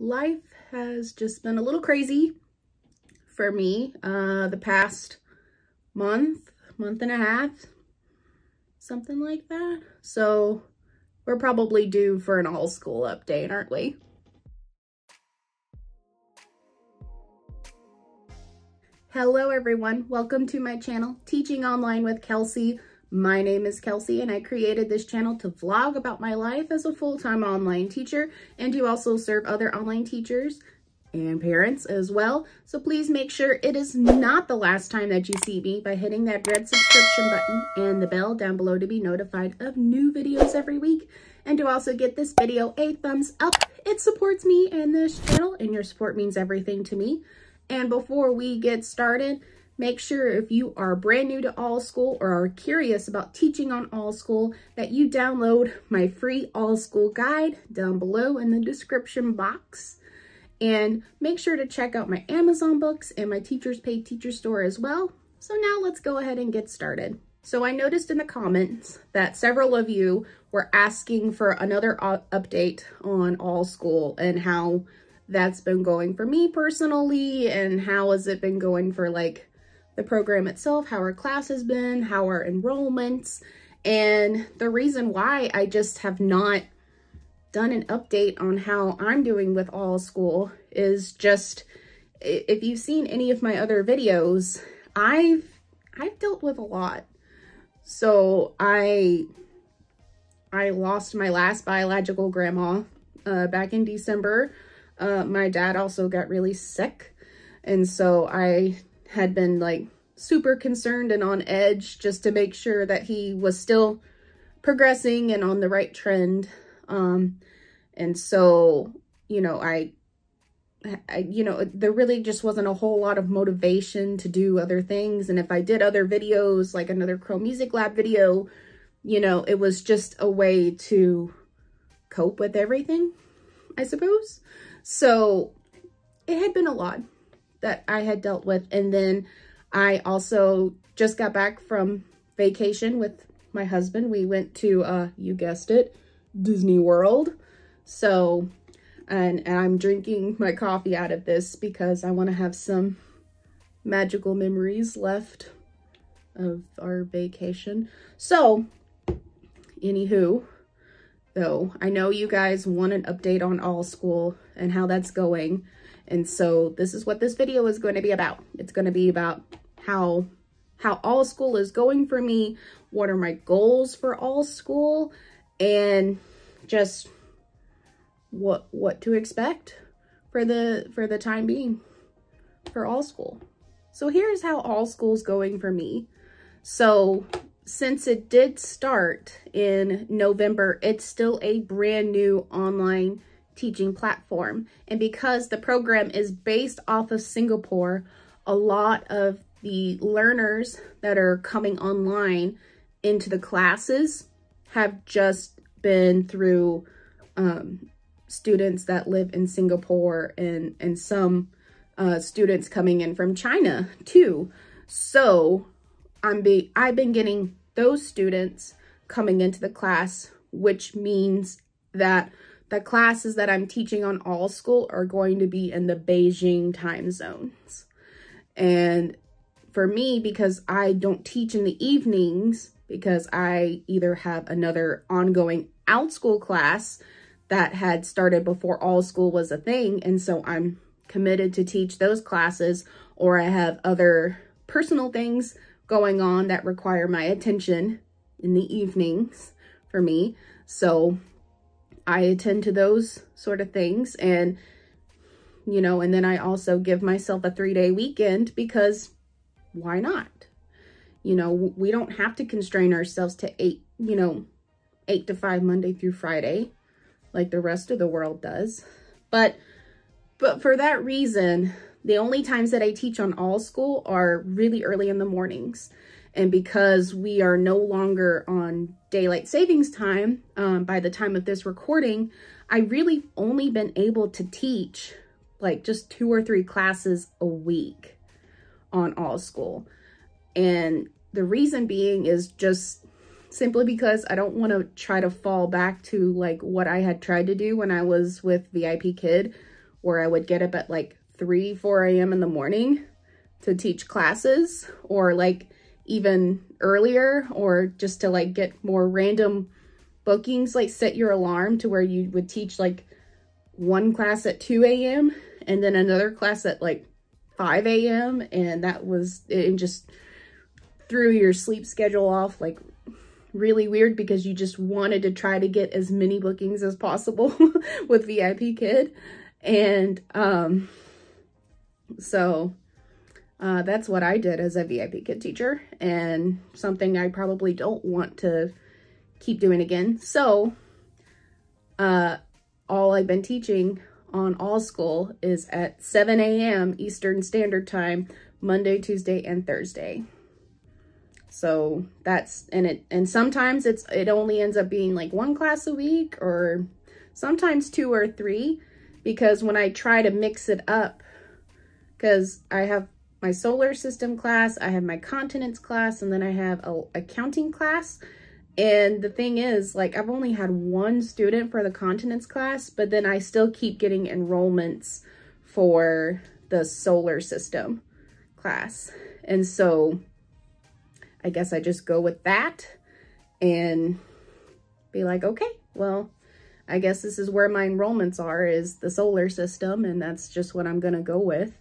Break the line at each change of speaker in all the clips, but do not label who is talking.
life has just been a little crazy for me the past month and a half, something like that. So we're probably due for an Allschool update, aren't we? Hello everyone, welcome to my channel, Teaching Online with Kelsey. My name is Kelsey and I created this channel to vlog about my life as a full-time online teacher and to also serve other online teachers and parents as well. So please make sure it is not the last time that you see me by hitting that red subscription button and the bell down below to be notified of new videos every week. And to also get this video a thumbs up. It supports me and this channel, and your support means everything to me. And before we get started, make sure if you are brand new to Allschool or are curious about teaching on Allschool that you download my free Allschool guide down below in the description box. And make sure to check out my Amazon books and my Teachers Pay Teacher store as well. So now let's go ahead and get started. So I noticed in the comments that several of you were asking for another update on Allschool and how that's been going for me personally, and how has it been going for like the program itself, how our class has been, how our enrollments. And the reason why I just have not done an update on how I'm doing with Allschool is just, if you've seen any of my other videos, I've dealt with a lot. So I lost my last biological grandma back in December. My dad also got really sick, and so I had been like super concerned and on edge just to make sure that he was still progressing and on the right trend. And so, you know, there really just wasn't a whole lot of motivation to do other things. And if I did other videos, like another Crow Music Lab video, you know, it was just a way to cope with everything, I suppose. So it had been a lot that I had dealt with. And then I also just got back from vacation with my husband. We went to, you guessed it, Disney World. So, and I'm drinking my coffee out of this because I want to have some magical memories left of our vacation. So, anywho, though, I know you guys want an update on Allschool and how that's going. And so this is what this video is going to be about. It's going to be about how Allschool is going for me, what are my goals for Allschool, and just what to expect for the time being for Allschool. So here's how Allschool is going for me. So since it did start in November, it's still a brand new online teaching platform. And because the program is based off of Singapore, a lot of the learners that are coming online into the classes have just been through students that live in Singapore and some students coming in from China too. So I've been getting those students coming into the class, which means that the classes that I'm teaching on Allschool are going to be in the Beijing time zones. And for me, because I don't teach in the evenings, because I either have another ongoing Outschool class that had started before Allschool was a thing, and so I'm committed to teach those classes, or I have other personal things going on that require my attention in the evenings for me. So I attend to those sort of things, and, you know, and then I also give myself a 3-day weekend because why not? You know, we don't have to constrain ourselves to 8 to 5 Monday through Friday like the rest of the world does. But for that reason, the only times that I teach on Allschool are really early in the mornings. And because we are no longer on daylight savings time, by the time of this recording, I really only been able to teach like just 2 or 3 classes a week on Allschool. And the reason being is just simply because I don't want to try to fall back to like what I had tried to do when I was with VIP Kid, where I would get up at like 3, 4 a.m. in the morning to teach classes, or like even earlier, or just to like get more random bookings, like set your alarm to where you would teach like one class at 2 a.m. and then another class at like 5 a.m. And that was, it just threw your sleep schedule off like really weird, because you just wanted to try to get as many bookings as possible with VIP Kid. And so that's what I did as a VIP Kid teacher, and something I probably don't want to keep doing again. So all I've been teaching on Allschool is at 7 a.m. Eastern Standard Time, Monday, Tuesday, and Thursday. So that's, and sometimes it only ends up being like 1 class a week, or sometimes 2 or 3, because when I try to mix it up, because I have my solar system class, I have my continence class, and then I have a accounting class. And the thing is, like, I've only had 1 student for the continence class, but then I still keep getting enrollments for the solar system class. And so I guess I just go with that and be like, okay, well, I guess this is where my enrollments are, is the solar system, and that's just what I'm going to go with.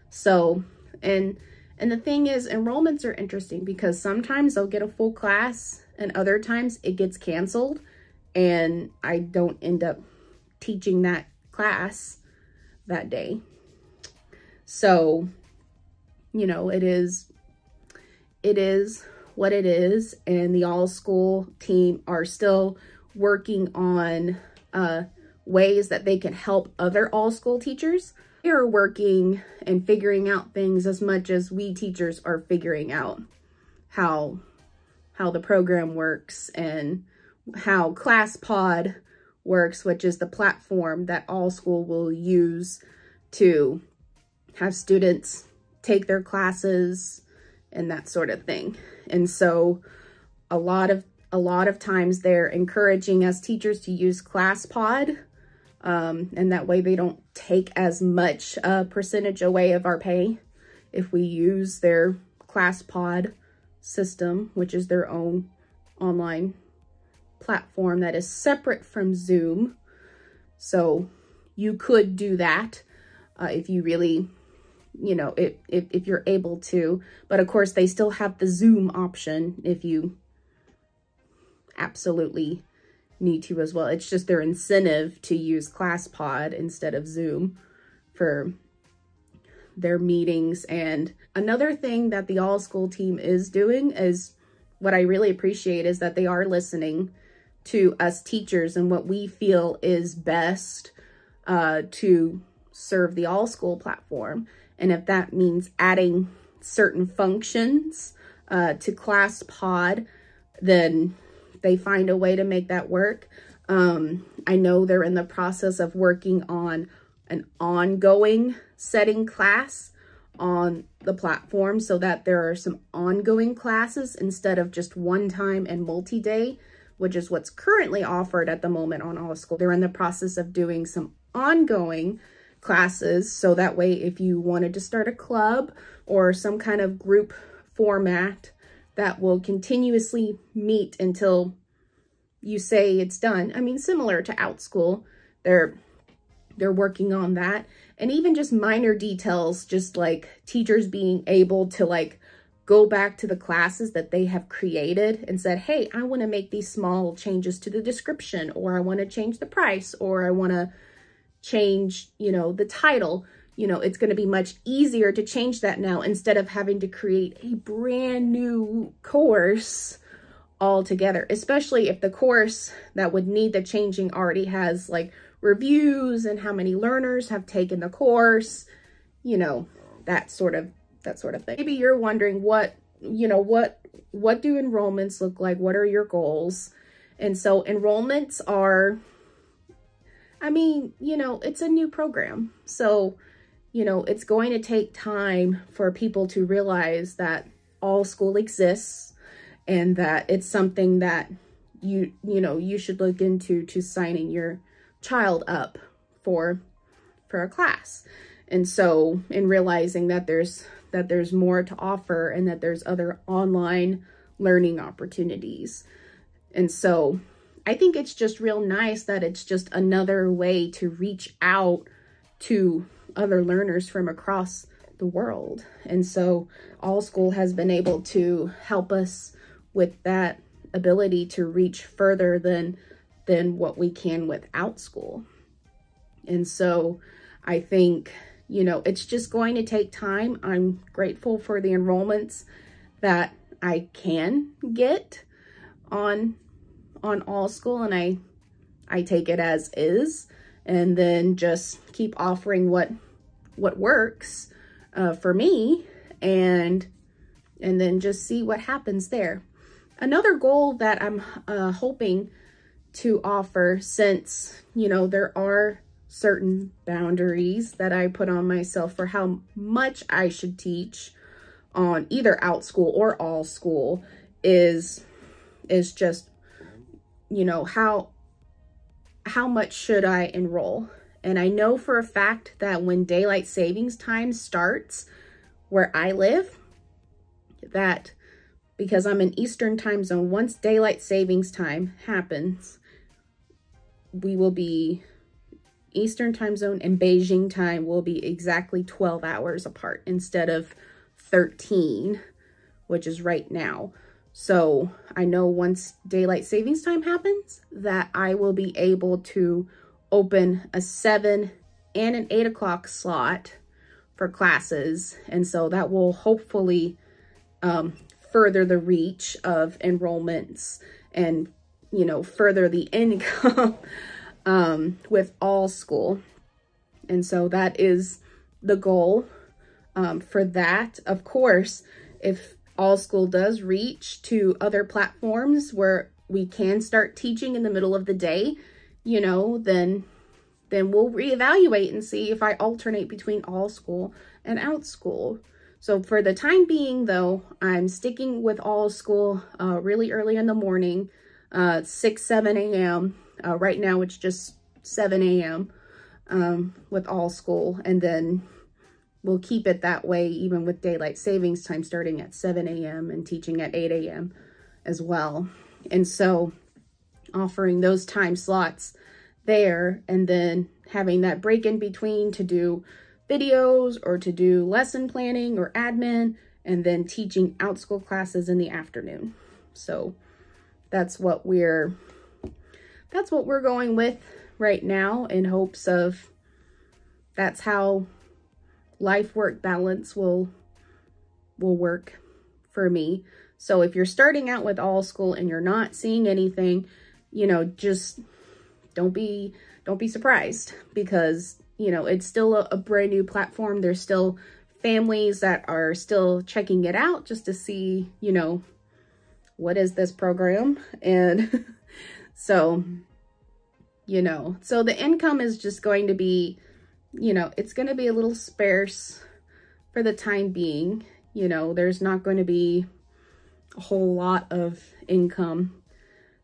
So, and the thing is, enrollments are interesting because sometimes I'll get a full class and other times it gets canceled and I don't end up teaching that class that day. So, you know, it is what it is. And the Allschool team are still working on ways that they can help other Allschool teachers. They are working and figuring out things as much as we teachers are figuring out how the program works and how ClassPod works, which is the platform that Allschool will use to have students take their classes and that sort of thing. And so a lot of times they're encouraging us teachers to use ClassPod, and that way they don't take as much percentage away of our pay if we use their ClassPod system, which is their own online platform that is separate from Zoom. So you could do that if you really, you know, if you're able to. But of course, they still have the Zoom option if you absolutely need to as well. It's just their incentive to use ClassPod instead of Zoom for their meetings. And another thing that the Allschool team is doing is, what I really appreciate, is that they are listening to us teachers and what we feel is best to serve the Allschool platform. And if that means adding certain functions to ClassPod, then they find a way to make that work. I know they're in the process of working on an ongoing setting class on the platform so that there are some ongoing classes instead of just one-time and multi-day, which is what's currently offered at the moment on Allschool. They're in the process of doing some ongoing classes, so that way if you wanted to start a club or some kind of group format that will continuously meet until you say it's done. I mean, similar to Outschool, they're working on that. And even just minor details, just like teachers being able to like go back to the classes that they have created and said, hey, I want to make these small changes to the description, or I want to change the price, or I want to change, you know, the title. You know, it's going to be much easier to change that now instead of having to create a brand new course altogether, especially if the course that would need the changing already has like reviews and how many learners have taken the course, you know, that sort of thing. Maybe you're wondering what do enrollments look like? What are your goals? And so enrollments are, I mean, you know, it's a new program. So, you know, it's going to take time for people to realize that Allschool exists and that it's something that you should look into to signing your child up for for a class. And so in realizing that there's more to offer and that there's other online learning opportunities. And so I think it's just real nice that it's just another way to reach out to other learners from across the world. And so Allschool has been able to help us with that ability to reach further than what we can without school. And so I think, you know, it's just going to take time. I'm grateful for the enrollments that I can get on Allschool, and I take it as is, and then just keep offering what works for me, and then just see what happens there. Another goal that I'm hoping to offer, since, you know, there are certain boundaries that I put on myself for how much I should teach on either Outschool or Allschool, is just, you know, how much should I enroll? And I know for a fact that when daylight savings time starts where I live, that because I'm in Eastern time zone, once daylight savings time happens, we will be Eastern time zone and Beijing time will be exactly 12 hours apart instead of 13, which is right now. So I know once daylight savings time happens that I will be able to open a 7 and an 8 o'clock slot for classes. And so that will hopefully further the reach of enrollments and, you know, further the income with Allschool. And so that is the goal for that. Of course, if Allschool does reach to other platforms where we can start teaching in the middle of the day, you know, then we'll reevaluate and see if I alternate between Allschool and Outschool. So for the time being, though, I'm sticking with Allschool really early in the morning, 6, 7 a.m. Right now, it's just 7 a.m. With Allschool, and then we'll keep it that way even with daylight savings time starting at 7 a.m. and teaching at 8 a.m. as well. And so offering those time slots there, and then having that break in between to do videos or to do lesson planning or admin, and then teaching Outschool classes in the afternoon. So that's what we're going with right now, in hopes of that's how life-work balance will work for me. So if you're starting out with Allschool and you're not seeing anything, you know, just don't be surprised, because, you know, it's still a brand new platform. There's still families that are still checking it out just to see, you know, what is this program? And so, you know, so the income is just going to be, you know, it's going to be a little sparse for the time being. You know, there's not going to be a whole lot of income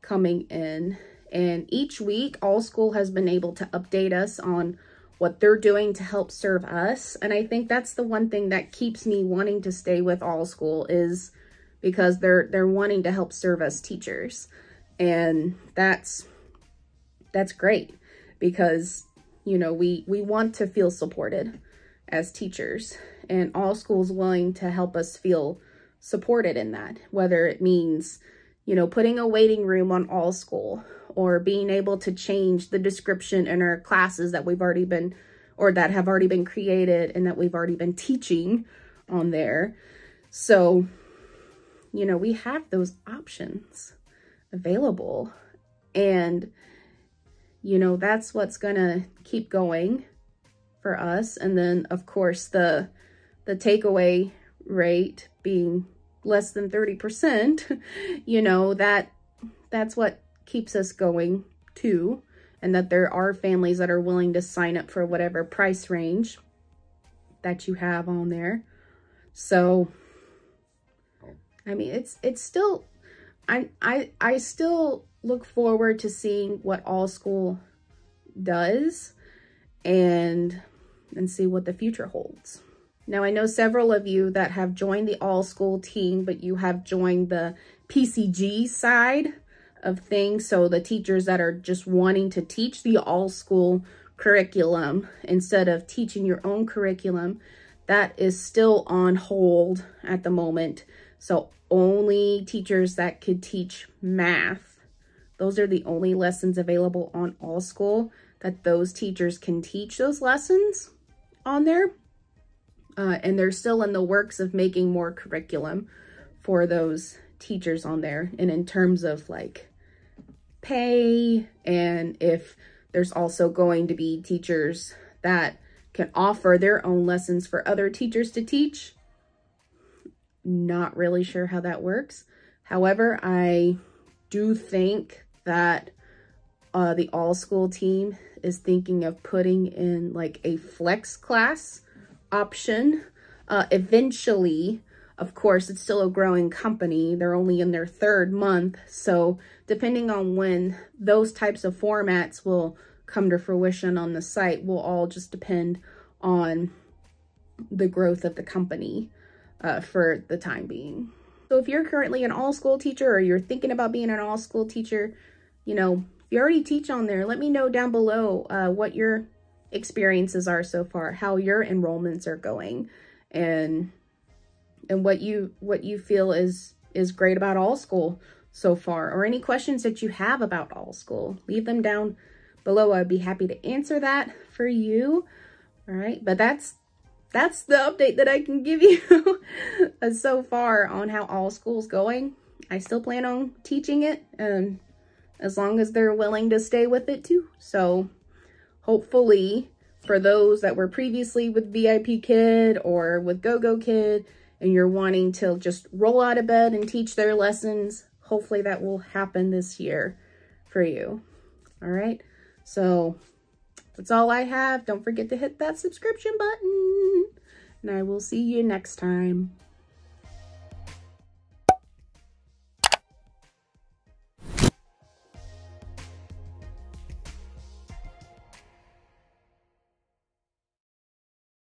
coming in. And each week, Allschool has been able to update us on what they're doing to help serve us. And I think that's the one thing that keeps me wanting to stay with Allschool, is because they're wanting to help serve us teachers. And that's great, because, you know, we want to feel supported as teachers, and Allschool's willing to help us feel supported in that, whether it means, you know, putting a waiting room on Allschool, or being able to change the description in our classes that we've already been, or that have already been created and that we've already been teaching on there. So, you know, we have those options available, and, you know, that's what's gonna keep going for us. And then, of course, the takeaway rate being less than 30%, you know, that's what keeps us going too. And that there are families that are willing to sign up for whatever price range that you have on there. So, I mean, it's still, I still look forward to seeing what Allschool does, and and see what the future holds. Now, I know several of you that have joined the Allschool team, but you have joined the PCG side of things. So the teachers that are just wanting to teach the Allschool curriculum instead of teaching your own curriculum, that is still on hold at the moment. So only teachers that could teach math, those are the only lessons available on Allschool, that those teachers can teach those lessons on there. And they're still in the works of making more curriculum for those teachers on there. And in terms of like pay, and if there's also going to be teachers that can offer their own lessons for other teachers to teach. Not really sure how that works. However, I do think that the Allschool team is thinking of putting in like a flex class option. Eventually, of course, it's still a growing company. They're only in their 3rd month. So depending on when those types of formats will come to fruition on the site will all just depend on the growth of the company for the time being. So if you're currently an Allschool teacher, or you're thinking about being an Allschool teacher, you know, if you already teach on there, let me know down below what your experiences are so far, how your enrollments are going, and what you feel is great about Allschool so far, or any questions that you have about Allschool. Leave them down below. I'd be happy to answer that for you. All right, but that's the update that I can give you so far on how Allschool's going. I still plan on teaching it, and as long as they're willing to stay with it too. So hopefully for those that were previously with VIP Kid or with GoGo Kid, and you're wanting to just roll out of bed and teach their lessons, hopefully that will happen this year for you. All right, so that's all I have. Don't forget to hit that subscription button, and I will see you next time.